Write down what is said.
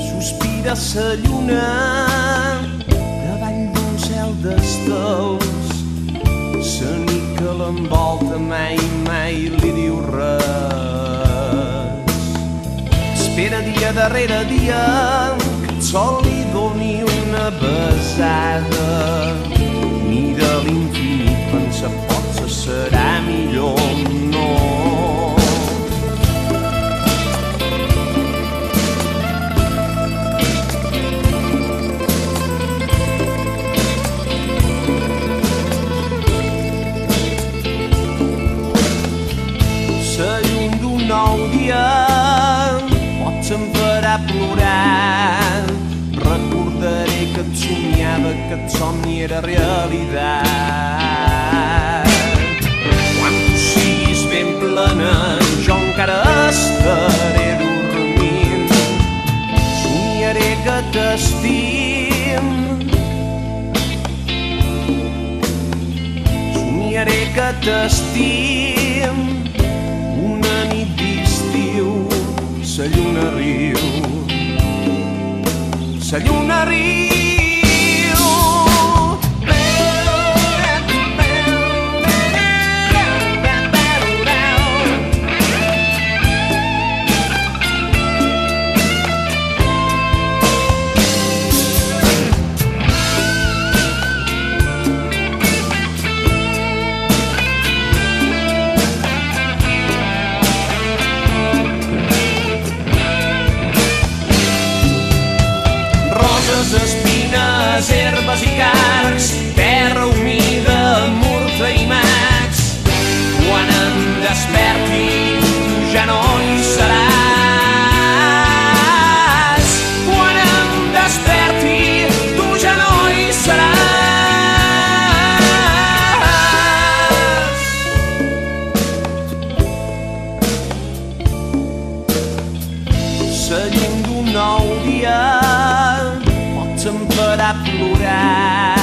Sospira sa lluna davall d'un cel d'estels. La nit que l'envolta mai li diu res. Espera dia darrere dia que el sol li doni una besada. Mira l'infinit, pensa potser serà millor no. La llum d'un nou dia potser em farà plorar. Recordaré que et somiava, que et somni era realitat. Quan tu siguis ben plena jo encara estaré dormint. Somiaré que t'estim, somiaré que t'estim. Una nit d'estiu sa lluna riu, sa lluna riu. Espines, herbes i cards, terra humida, murta i maig. Quan em desperti tu ja no hi seràs. Quan em desperti tu ja no hi seràs. La llum d'un nou dia em farà plorar.